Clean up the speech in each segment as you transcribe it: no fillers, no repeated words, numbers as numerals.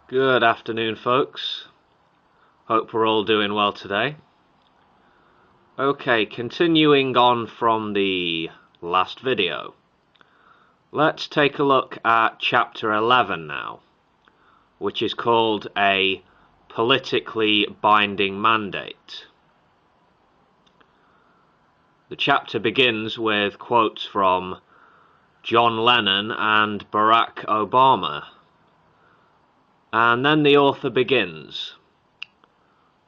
Good afternoon, folks. Hope we're all doing well today. Okay, continuing on from the last video. Let's take a look at chapter 11 now, which is called a politically binding mandate. The chapter begins with quotes from John Lennon and Barack Obama. And then the author begins,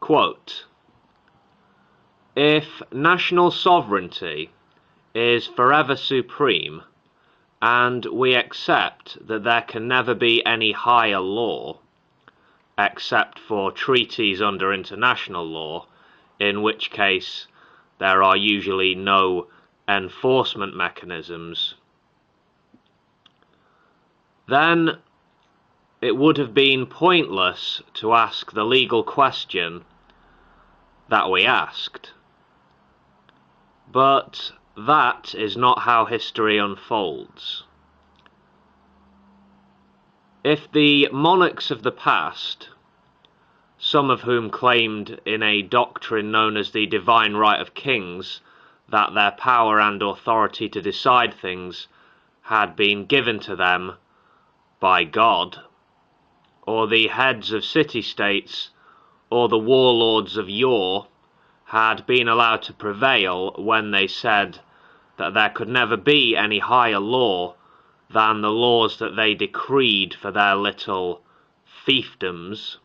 quote, "If national sovereignty is forever supreme, and we accept that there can never be any higher law, except for treaties under international law, in which case there are usually no enforcement mechanisms, then it would have been pointless to ask the legal question that we asked. But that is not how history unfolds. If the monarchs of the past, some of whom claimed in a doctrine known as the divine right of kings that their power and authority to decide things had been given to them by God, or the heads of city-states, or the warlords of yore, had been allowed to prevail when they said that there could never be any higher law than the laws that they decreed for their little fiefdoms,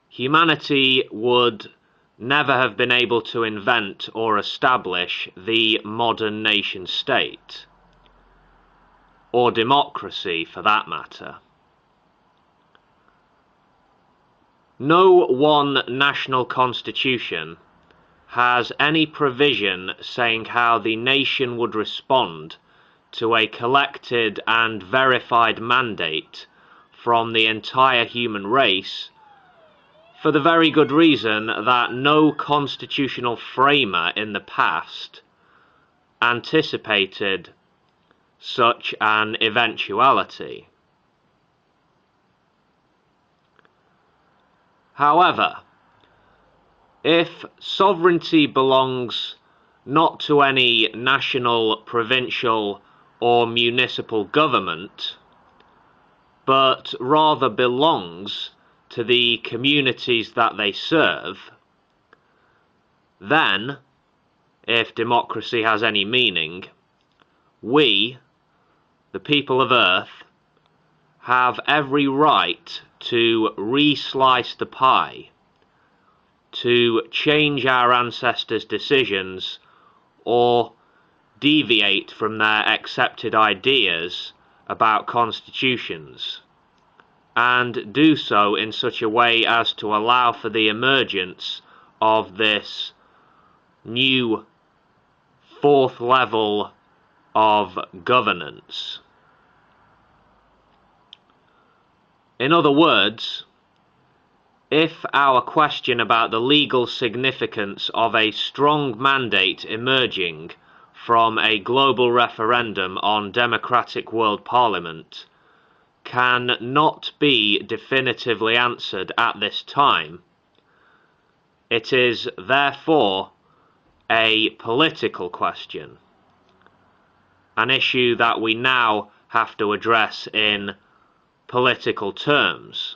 humanity would never have been able to invent or establish the modern nation-state, or democracy for that matter. No one national constitution has any provision saying how the nation would respond to a collected and verified mandate from the entire human race, for the very good reason that no constitutional framer in the past anticipated such an eventuality. However, if sovereignty belongs not to any national, provincial, or municipal government, but rather belongs to the communities that they serve, then, if democracy has any meaning, we, the people of Earth, have every right to re-slice the pie, to change our ancestors' decisions, or deviate from their accepted ideas about constitutions, and do so in such a way as to allow for the emergence of this new fourth level of governance. In other words, if our question about the legal significance of a strong mandate emerging from a global referendum on democratic world parliament can not be definitively answered at this time, it is therefore a political question, an issue that we now have to address in political terms.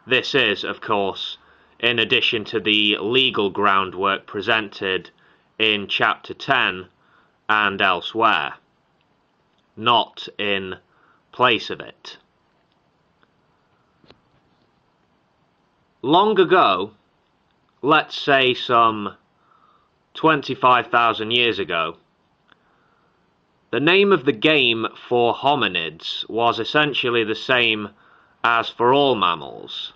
This is, of course, in addition to the legal groundwork presented in Chapter 10 and elsewhere, not in place of it. Long ago, let's say some 25,000 years ago, the name of the game for hominids was essentially the same as for all mammals.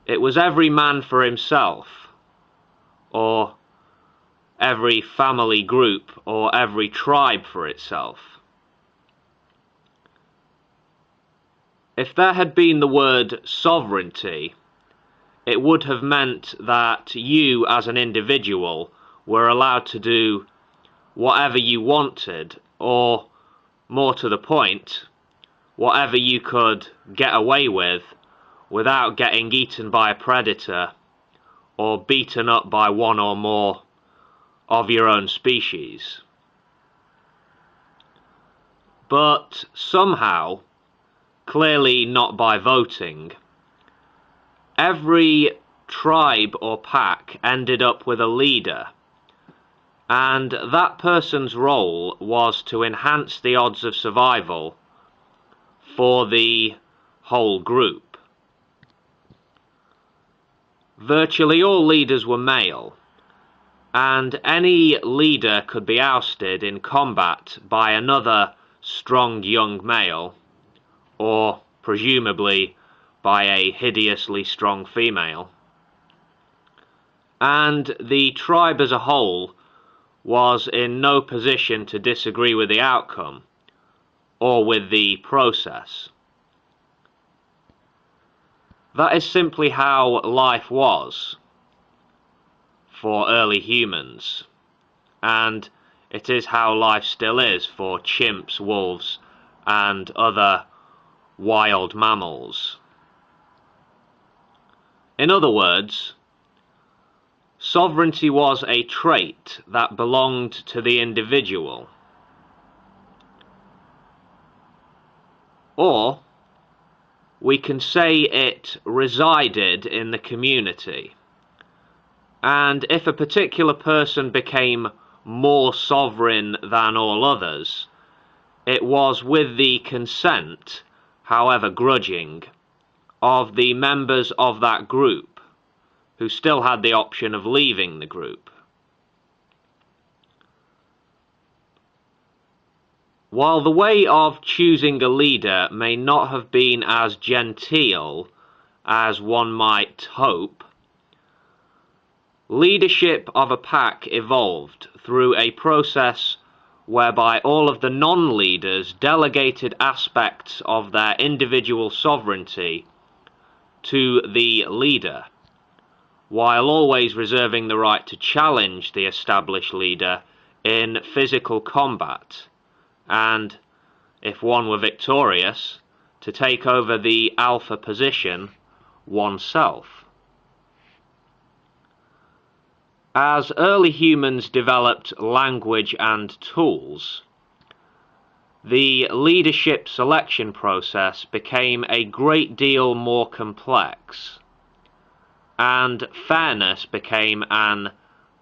It was every man for himself, or every family group or every tribe for itself. If there had been the word sovereignty, it would have meant that you as an individual were allowed to do whatever you wanted, or, more to the point, whatever you could get away with without getting eaten by a predator or beaten up by one or more of your own species. But somehow, clearly not by voting, every tribe or pack ended up with a leader, and that person's role was to enhance the odds of survival for the whole group. Virtually all leaders were male, and any leader could be ousted in combat by another strong young male, or presumably by a hideously strong female. And the tribe as a whole was in no position to disagree with the outcome or with the process. That is simply how life was for early humans, and it is how life still is for chimps, wolves, and other wild mammals. In other words, sovereignty was a trait that belonged to the individual. Or we can say it resided in the community. And if a particular person became more sovereign than all others, it was with the consent, however grudging, of the members of that group, who still had the option of leaving the group. While the way of choosing a leader may not have been as genteel as one might hope, leadership of a pack evolved through a process whereby all of the non-leaders delegated aspects of their individual sovereignty to the leader, while always reserving the right to challenge the established leader in physical combat, and, if one were victorious, to take over the alpha position oneself. As early humans developed language and tools, the leadership selection process became a great deal more complex, and fairness became an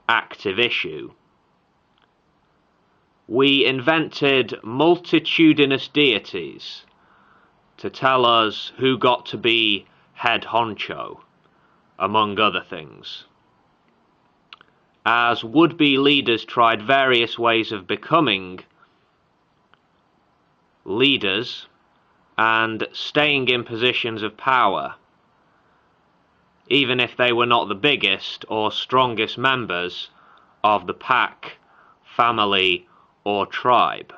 active issue. We invented multitudinous deities to tell us who got to be head honcho, among other things. As would-be leaders tried various ways of becoming leaders and staying in positions of power, even if they were not the biggest or strongest members of the pack, family, or tribe.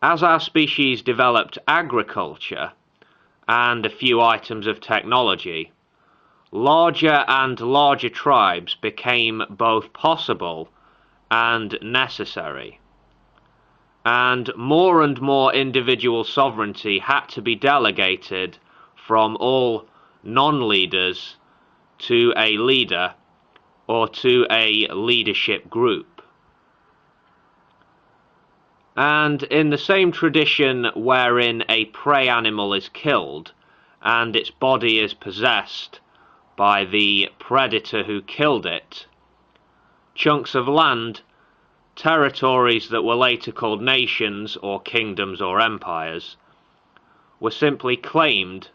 As our species developed agriculture and a few items of technology, larger and larger tribes became both possible and necessary, and more individual sovereignty had to be delegated from all non-leaders to a leader or to a leadership group. And in the same tradition wherein a prey animal is killed and its body is possessed by the predator who killed it, chunks of land, territories that were later called nations or kingdoms or empires, were simply claimed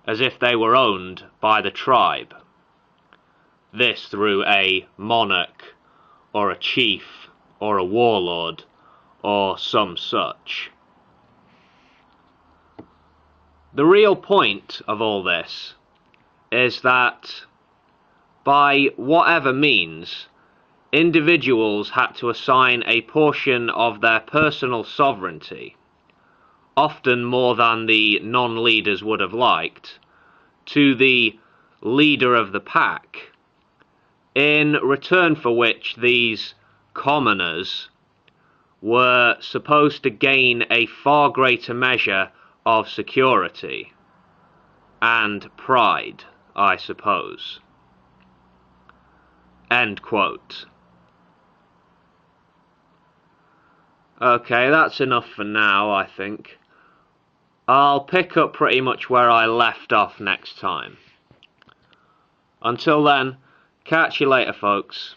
as if they were owned by the tribe. This through a monarch, or a chief, or a warlord, or some such. The real point of all this is that, by whatever means, individuals had to assign a portion of their personal sovereignty, often more than the non-leaders would have liked, to the leader of the pack, in return for which these commoners were supposed to gain a far greater measure of security and pride, I suppose. End quote. Okay, that's enough for now, I think. I'll pick up pretty much where I left off next time. Until then, catch you later, folks.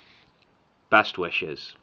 Best wishes.